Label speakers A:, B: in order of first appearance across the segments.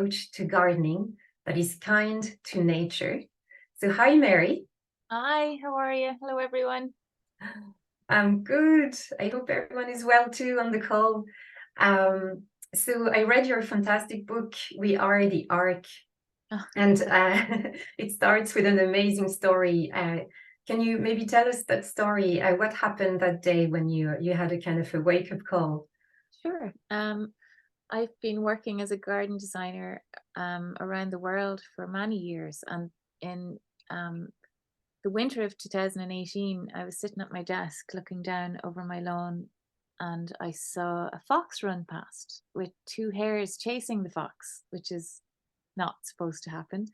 A: approach to gardening that is kind to nature. So, hi, Mary.
B: Hi, how are you? Hello, everyone.
A: I'm good. I hope everyone is well too on the call. Um, so, I read your fantastic book, We Are the ARK,
B: Ah,
A: and it starts with an amazing story. Can you maybe tell us that story? What happened that day when you had a kind of a wake up call?
B: sure. I've been working as a garden designer around the world for many years, and in um, the winter of 2018, I was sitting at my desk looking down over my lawn, and I saw a fox run past with two hares chasing the fox, which is not supposed to happen.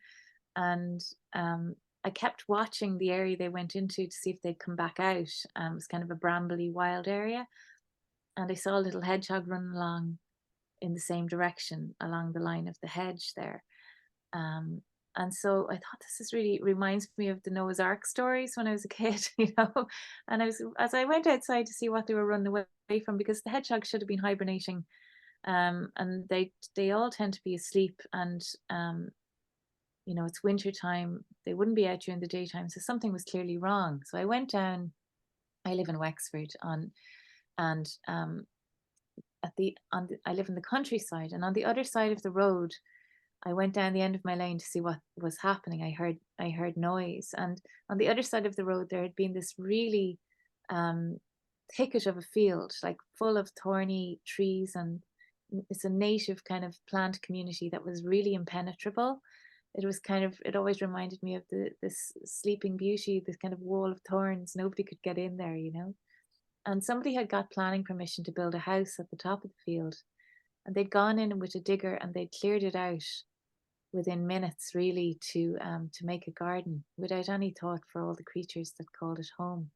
B: And I kept watching the area they went into to see if they'd come back out. It was kind of a brambly, wild area, and I saw a little hedgehog run along in the same direction along the line of the hedge there. Um, and so I thought this is really reminds me of the Noah's Ark stories when I was a kid, And as I went outside to see what they were running away from, because the hedgehog should have been hibernating, and they all tend to be asleep, and it's winter time. They wouldn't be out during the daytime, so something was clearly wrong. So I went down. I live in Wexford, and I live in the countryside, and on the other side of the road, I went down the end of my lane to see what was happening. I heard noise, and on the other side of the road there had been this really um, thicket of a field, like full of thorny trees, and it's a native kind of plant community that was really impenetrable. It always reminded me of this Sleeping Beauty, this kind of wall of thorns. Nobody could get in there. And somebody had got planning permission to build a house at the top of the field, and they'd gone in with a digger and they'd cleared it out within minutes, really, to make a garden without any thought for all the creatures that called it home.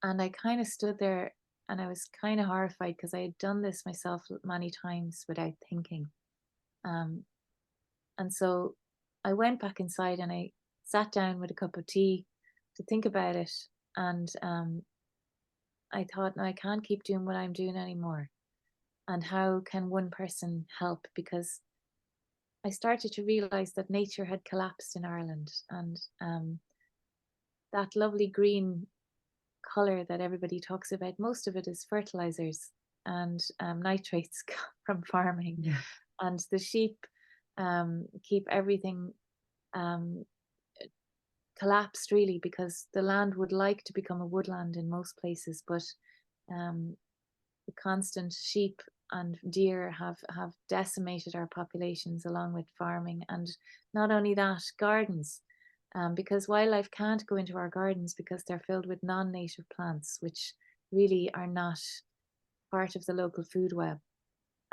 B: And I kind of stood there, and I was kind of horrified because I had done this myself many times without thinking. Um, and so I went back inside and I sat down with a cup of tea to think about it. And I thought, no, I can't keep doing what I'm doing anymore. And how can one person help? Because I started to realize that nature had collapsed in Ireland, and that lovely green color that everybody talks about, most of it is fertilizers and nitrates from farming,
A: Yeah.
B: and the sheep keep everything um, collapsed, really, because the land would like to become a woodland in most places, but um, the constant sheep and deer have decimated our populations along with farming, and not only that, gardens, because wildlife can't go into our gardens because they're filled with non-native plants, which really are not part of the local food web.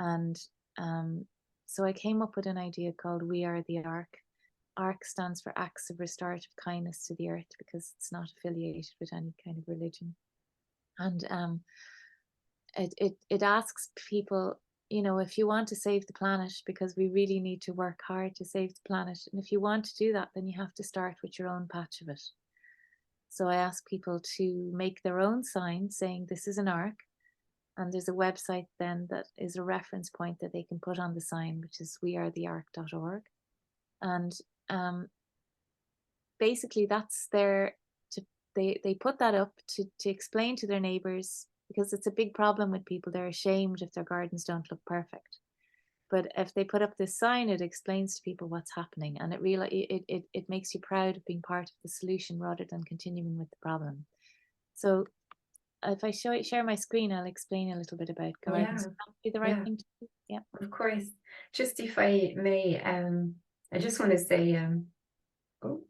B: And um, so I came up with an idea called We Are the Ark. ARK stands for Acts of Restorative Kindness to the Earth, because it's not affiliated with any kind of religion. And it asks people, if you want to save the planet, because we really need to work hard to save the planet, and if you want to do that, then you have to start with your own patch of it. So I ask people to make their own sign saying this is an ark, and there's a website then that is a reference point that they can put on the sign, which is wearetheark.org. And basically that's their to they put that up to explain to their neighbors, because it's a big problem with people. They're ashamed if their gardens don't look perfect, but if they put up this sign, it explains to people what's happening, and it makes you proud of being part of the solution rather than continuing with the problem. So if I share my screen, I'll explain a little bit about gardens.
A: Yeah.
B: Would that be the right
A: Yeah.
B: thing to do? Yeah.
A: Of course. Just if I may, I just want to say, oh,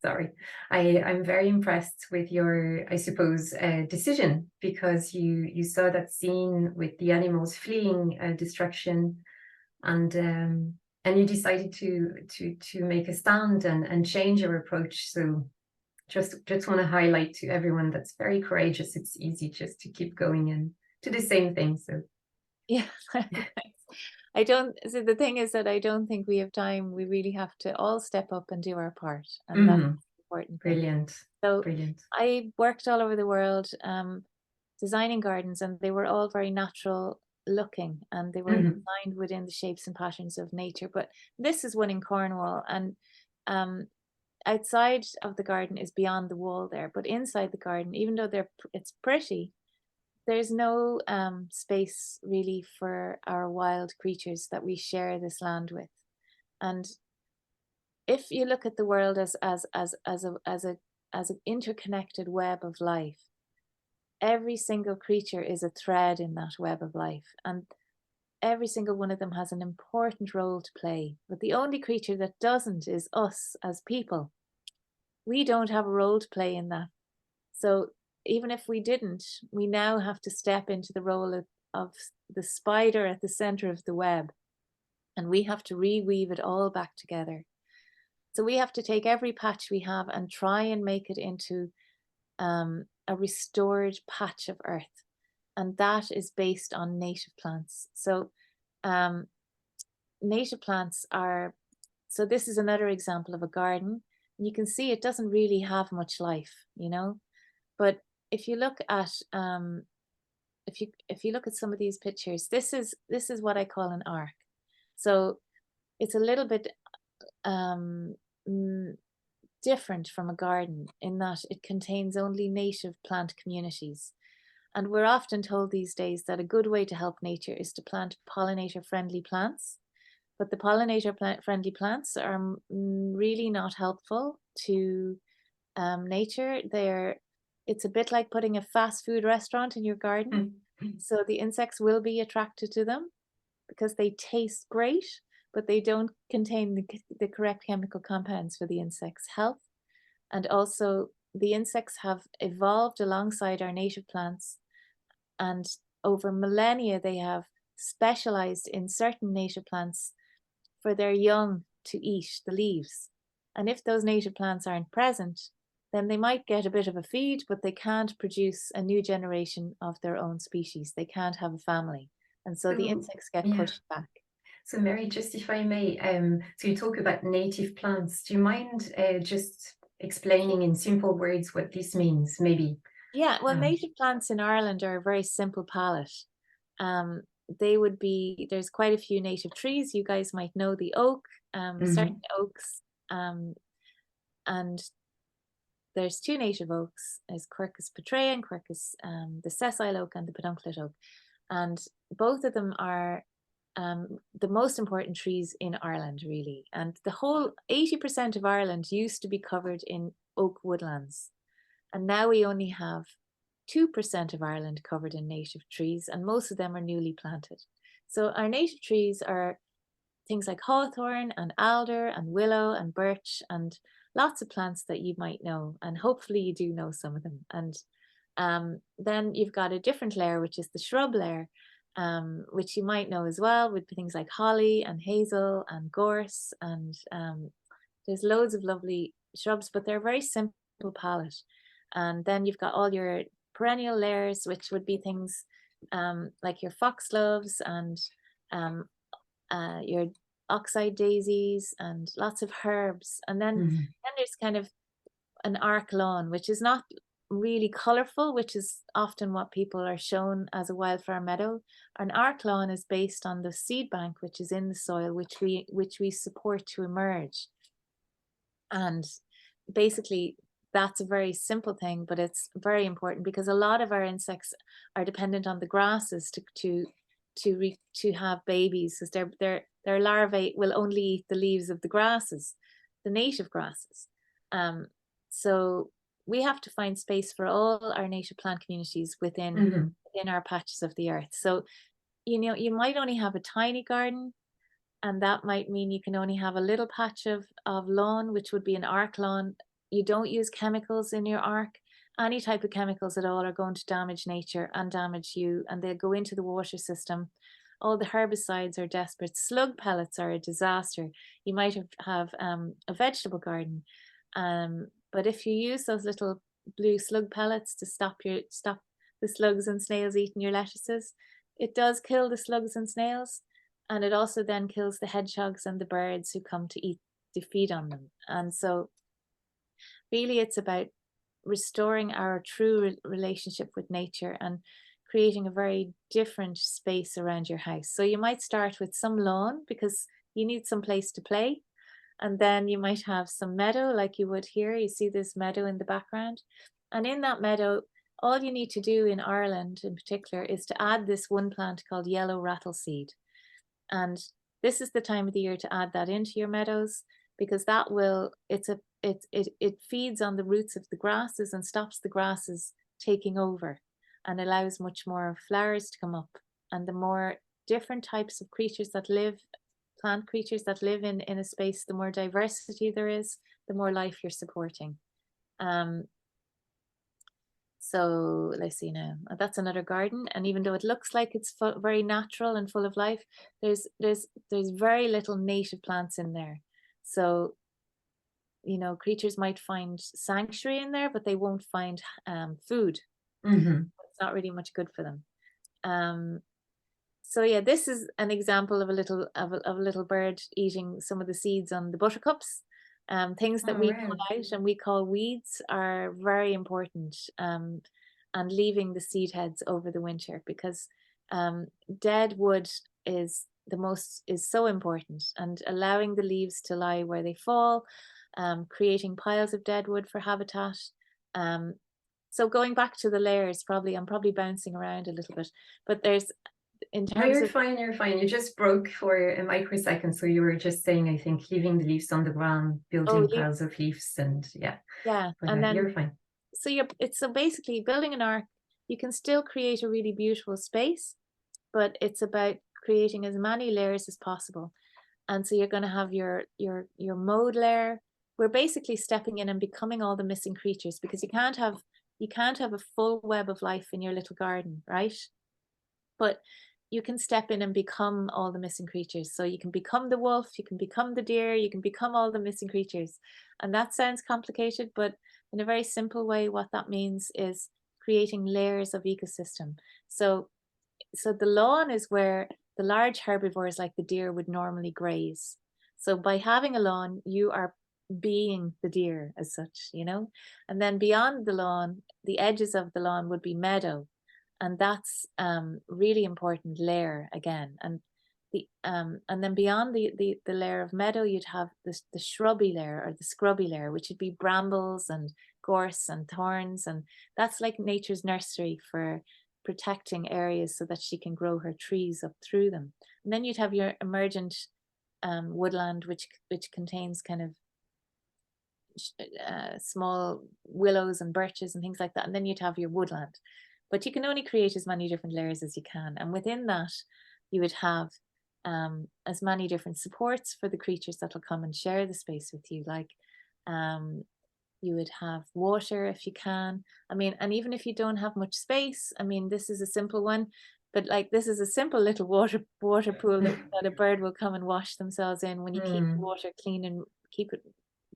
A: sorry. I'm very impressed with your, I suppose, decision, because you saw that scene with the animals fleeing destruction, and you decided to make a stand and change your approach. So just want to highlight to everyone that's very courageous. It's easy just to keep going and to the same thing. So
B: Yeah. Thanks. I don't so the thing is that I don't think we have time. We really have to all step up and do our part, and that's
A: mhm.
B: the important thing.
A: Brilliant,
B: So
A: brilliant.
B: I worked all over the world, designing gardens, and they were all very natural, looking, and they were
A: Mhm.
B: designed within the shapes and patterns of nature. But this is one in Cornwall, and um, outside of the garden is beyond the wall there. But inside the garden, even though it's pretty, there's no space really for our wild creatures that we share this land with. And if you look at the world as an interconnected web of life, every single creature is a thread in that web of life, and every single one of them has an important role to play. But the only creature that doesn't is us as people. We don't have a role to play in that. So even if we didn't, we now have to step into the role of the spider at the center of the web, and we have to reweave it all back together. So we have to take every patch we have and try and make it into a restored patch of earth. And that is based on native plants. So um, native plants are, so this is another example of a garden. And you can see it doesn't really have much life, you know. But if you look at if you look at some of these pictures, this is what I call an ark. So it's a little bit um, mm, different from a garden in that it contains only native plant communities. And we're often told these days that a good way to help nature is to plant pollinator friendly plants. But the friendly plants are really not helpful to nature. It's a bit like putting a fast food restaurant in your garden.
A: Mhm.
B: So the insects will be attracted to them because they taste great, but they don't contain the correct chemical compounds for the insect's health. And also, the insects have evolved alongside our native plants, and over millennia, they have specialized in certain native plants for their young to eat the leaves. And if those native plants aren't present, then they might get a bit of a feed, but they can't produce a new generation of their own species. They can't have a family. And so the
A: So,
B: insects get
A: yeah.
B: pushed back.
A: So Mary, just if I may, so you talk about native plants. Do you mind just explaining in simple words what this means, maybe?
B: Yeah, well,
A: Um,
B: native plants in Ireland are a very simple palette. Um, they would be, there's quite a few native trees. You guys might know the oak, certain
A: mhm,
B: oaks, and there's two native oaks. There's Quercus petraea and Quercus, the sessile oak and the pedunculate oak. And both of them are the most important trees in Ireland, really. And the whole 80% of Ireland used to be covered in oak woodlands. And now we only have 2% of Ireland covered in native trees, and most of them are newly planted. So our native trees are things like hawthorn and alder and willow and birch and lots of plants that you might know. And hopefully you do know some of them. And then you've got a different layer, which is the shrub layer, which you might know as well, with things like holly and hazel and gorse. And there's loads of lovely shrubs, but they're a very simple palette. And then you've got all your perennial layers, which would be things like your foxgloves and um, your oxide daisies and lots of herbs. And
A: mhm.
B: then there's kind of an ARK lawn, which is not really colorful, which is often what people are shown as a wildflower meadow. An ARK lawn is based on the seed bank, which is in the soil, which we support to emerge. And basically, that's a very simple thing, but it's very important because a lot of our insects are dependent on the grasses to have babies, because their larvae will only eat the leaves of the grasses, the native grasses. So we have to find space for all our native plant communities
A: Mhm.
B: within our patches of the earth. So you might only have a tiny garden, and that might mean you can only have a little patch of lawn, which would be an ARK lawn. You don't use chemicals in your ARK. Any type of chemicals at all are going to damage nature and damage you, and they'll go into the water system. All the herbicides are desperate. Slug pellets are a disaster. You might have a vegetable garden, but if you use those little blue slug pellets to stop the slugs and snails eating your lettuces, it does kill the slugs and snails, and it also then kills the hedgehogs and the birds who come to feed on them. And so really it's about restoring our true relationship with nature and creating a very different space around your house. So you might start with some lawn because you need some place to play. And then you might have some meadow like you would here. You see this meadow in the background. And in that meadow, all you need to do in Ireland in particular is to add this one plant called yellow rattleseed. And this is the time of the year to add that into your meadows because that will, it feeds on the roots of the grasses and stops the grasses taking over and allows much more flowers to come up. And the more different types of creatures that live, plant creatures that live in a space, the more diversity there is, the more life you're supporting. So let's see now. That's another garden, and even though it looks like it's very natural and full of life, there's very little native plants in there. So creatures might find sanctuary in there, but they won't find food. It's not really much good for them. So yeah, this is an example of a little bird eating some of the seeds on the buttercups. Things that
A: Oh,
B: we
A: wow.
B: pull out and we call weeds are very important, and leaving the seed heads over the winter because dead wood is so important, and allowing the leaves to lie where they fall, creating piles of dead wood for habitat. So going back to the layers, I'm probably bouncing around a little bit, but there's in
A: No,
B: terms
A: you're
B: of
A: fine, you're fine. You just broke for a microsecond. So you were just saying, I think, leaving the leaves on the ground,
B: oh
A: building piles of leaves, and yeah,
B: yeah,
A: but
B: and then
A: you're fine.
B: so basically building an ark, you can still create a really beautiful space, but it's about creating as many layers as possible. And so you're going to have your mode layer. We're basically stepping in and becoming all the missing creatures because you can't have a full web of life in your little garden, right? But you can step in and become all the missing creatures. So you can become the wolf, you can become the deer, you can become all the missing creatures. And that sounds complicated, but in a very simple way, what that means is creating layers of ecosystem. So the lawn is where the large herbivores like the deer would normally graze. So by having a lawn, you are being the deer as such, And then beyond the lawn, the edges of the lawn would be meadow, and that's really important layer again. And then beyond the layer of meadow, you'd have the shrubby layer or the scrubby layer, which would be brambles and gorse and thorns, and that's like nature's nursery for protecting areas so that she can grow her trees up through them. And then you'd have your emergent woodland, which contains kind of small willows and birches and things like that. And then you'd have your woodland. But you can only create as many different layers as you can. And within that, you would have as many different supports for the creatures that will come and share the space with you. Like you would have water if you can. I mean, and even if you don't have much space, I mean, this is a simple one, but like this is a simple little water pool that a bird will come and wash themselves in when you keep the water clean and keep it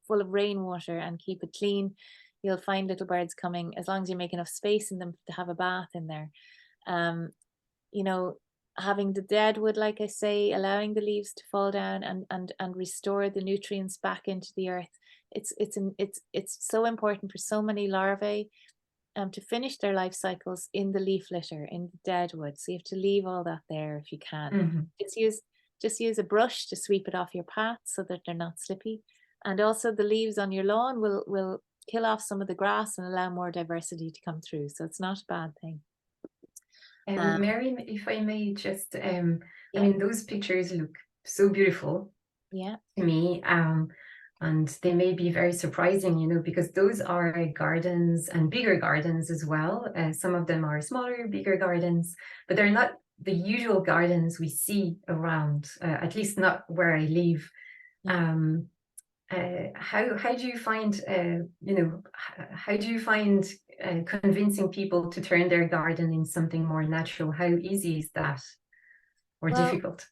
B: full of rainwater and keep it clean. You'll find little birds coming as long as you make enough space in them to have a bath in there. You know, having the dead wood, like I say, allowing the leaves to fall down and restore the nutrients back into the earth. It's so important for so many larvae to finish their life cycles in the leaf litter, in the dead wood. So you have to leave all that there if you can. Just use a brush to sweep it off your path so that they're not slippy. And also the leaves on your lawn will kill off some of the grass and allow more diversity to come through. So it's not a bad thing.
A: Mary, if I may just, I
B: Yeah.
A: mean, those pictures look so beautiful
B: Yeah.
A: to me. And they may be very surprising, because those are gardens and bigger gardens as well. Some of them are smaller, bigger gardens, but they're not the usual gardens we see around, at least not where I live.
B: Yeah.
A: How do you find, how do you find convincing people to turn their garden in something more natural? How easy is that, or
B: Well,
A: difficult?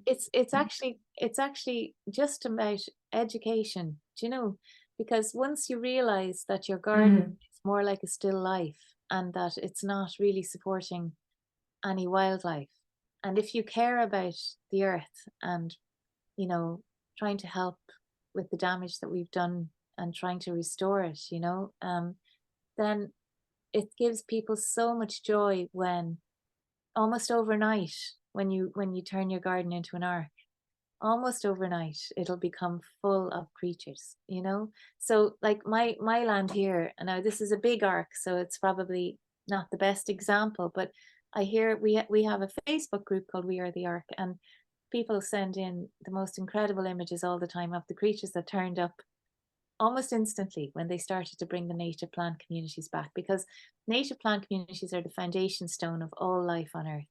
B: it's actually just about education, do you know? Because once you realize that your garden is more like a still life and that it's not really supporting any wildlife, and if you care about the earth and trying to help with the damage that we've done and trying to restore it, then it gives people so much joy when almost overnight, when you turn your garden into an ark, almost overnight it'll become full of creatures, you know. So like my land here, and now this is a big ark, so it's probably not the best example, but I hear we have a Facebook group called We Are the Ark, and people send in the most incredible images all the time of the creatures that turned up almost instantly when they started to bring the native plant communities back, because native plant communities are the foundation stone of all life on earth.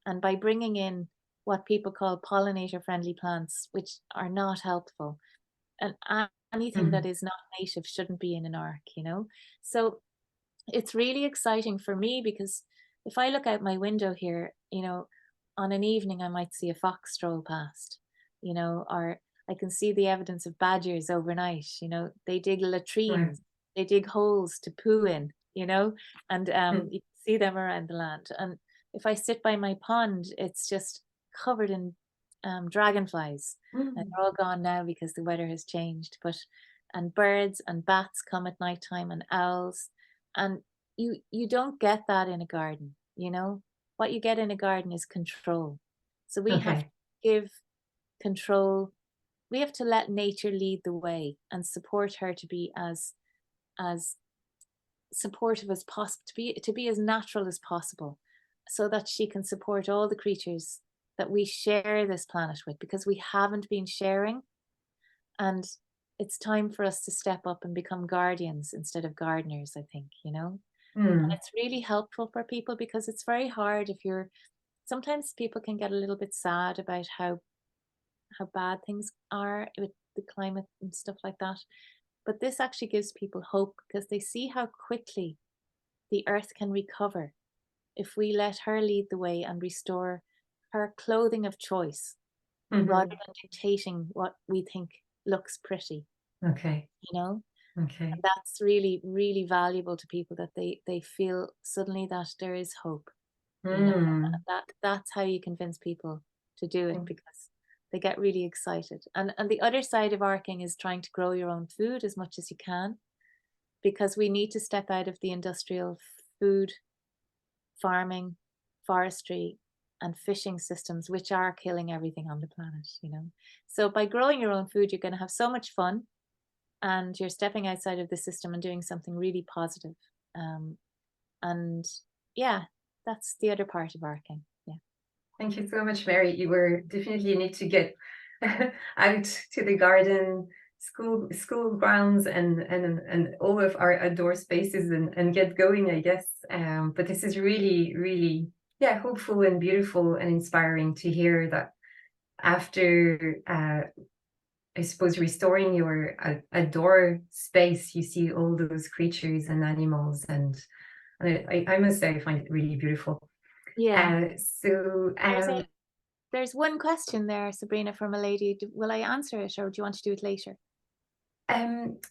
B: And by bringing in what people call pollinator friendly plants, which are not helpful, and anything that
A: Mhm.
B: is not native shouldn't be in an ark, you know? So it's really exciting for me because if I look out my window here, you know, on an evening I might see a fox stroll past, you know, or I can see the evidence of badgers overnight, you know, they dig
A: Wow.
B: latrines, they dig holes to poo in, you know, and
A: Mm.
B: you can see them around the land. And if I sit by my pond, it's just covered in dragonflies. And
A: Mm.
B: they're all gone now because the weather has changed. But and birds and bats come at night time, and owls, and you don't get that in a garden, you know. What you get in a garden is control. So we have to
A: Okay.
B: give control. We have to let nature lead the way and support her to be as supportive as possible, to be as natural as possible, so that she can support all the creatures that we share this planet with, because we haven't been sharing. And it's time for us to step up and become guardians instead of gardeners, I think, you know. And
A: Mm.
B: it's really helpful for people because it's very hard if you're, sometimes people can get a little bit sad about how bad things are with the climate and stuff like that. But this actually gives people hope because they see how quickly the earth can recover if we let her lead the way and restore her clothing of choice rather
A: Mhm.
B: than dictating what we think looks pretty,
A: Okay.
B: you know? And
A: Okay.
B: that's really, really valuable to people, that they feel suddenly that there is hope, you know,
A: Mm.
B: and that's how you convince people to do it,
A: Mm.
B: because they get really excited. And the other side of arcing is trying to grow your own food as much as you can, because we need to step out of the industrial food farming, forestry, and fishing systems, which are killing everything on the planet, you know. So by growing your own food, you're going to have so much fun, and you're stepping outside of the system and doing something really positive. Um, and yeah, that's the other part of arcing. Yeah.
A: Thank you so much, Mary. You were definitely need to get out to the garden, school grounds, and all of our outdoor spaces, and get going, I guess. But this is really, really, yeah, hopeful and beautiful and inspiring to hear that after, I suppose, restoring your outdoor space, you see all those creatures and animals, and I must say, I find it really beautiful.
B: Yeah.
A: So,
B: There's a there's one question there, Sabrina, from a lady. Will I answer it, or do you want to do it later?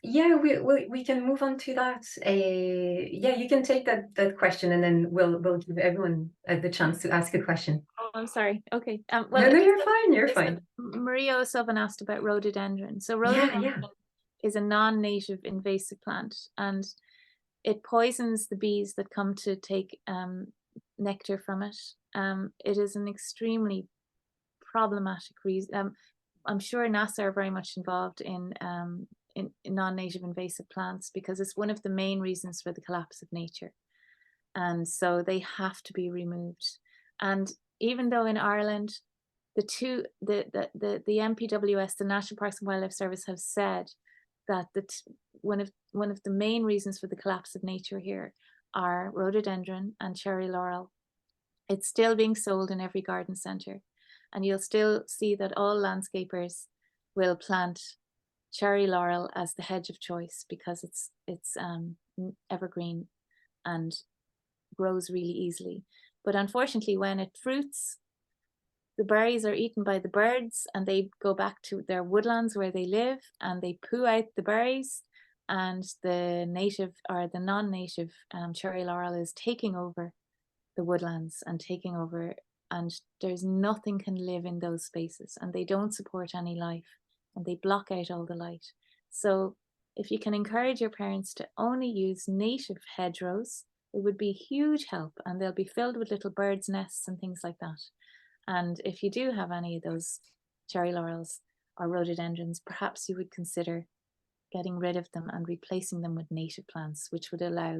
A: yeah, we can move on to that. Yeah, you can take that question, and then we'll give everyone the chance to ask a question.
B: Oh, I'm sorry. Okay. Well,
A: No, no,
B: this
A: you're fine. You're
B: listen,
A: fine.
B: Maria O'Sullivan asked about rhododendron. So
A: Yeah, yeah.
B: rhododendron is a non-native invasive plant, and it poisons the bees that come to take nectar from it. It is an extremely problematic reason. I'm sure NASA are very much involved in non-native invasive plants, because it's one of the main reasons for the collapse of nature, and so they have to be removed. And even though in Ireland, the NPWS, the National Parks and Wildlife Service, have said that one of the main reasons for the collapse of nature here are rhododendron and cherry laurel. It's still being sold in every garden centre, and you'll still see that all landscapers will plant cherry laurel as the hedge of choice, because it's evergreen and grows really easily. But unfortunately, when it fruits, the berries are eaten by the birds, and they go back to their woodlands where they live, and they poo out the berries, and the native or the non-native cherry laurel is taking over the woodlands and taking over, and there's nothing can live in those spaces, and they don't support any life, and they block out all the light. So if you can encourage your parents to only use native hedgerows, It would be huge help, and they'll be filled with little birds' nests and things like that. And if you do have any of those cherry laurels or rhododendrons, perhaps you would consider getting rid of them and replacing them with native plants, which would allow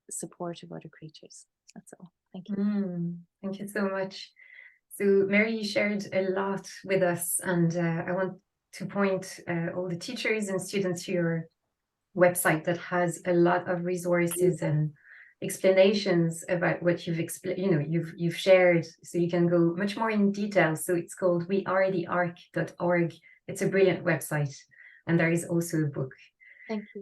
B: support of other creatures. That's all. Thank you.
A: Thank you so much. So Mary, you shared a lot with us, and I want to point all the teachers and students to your website that has a lot of resources and explanations about what you've shared, so you can go much more in detail. So it's called wearetheark.org. It's a brilliant website, and there is also a book.
B: Thank you.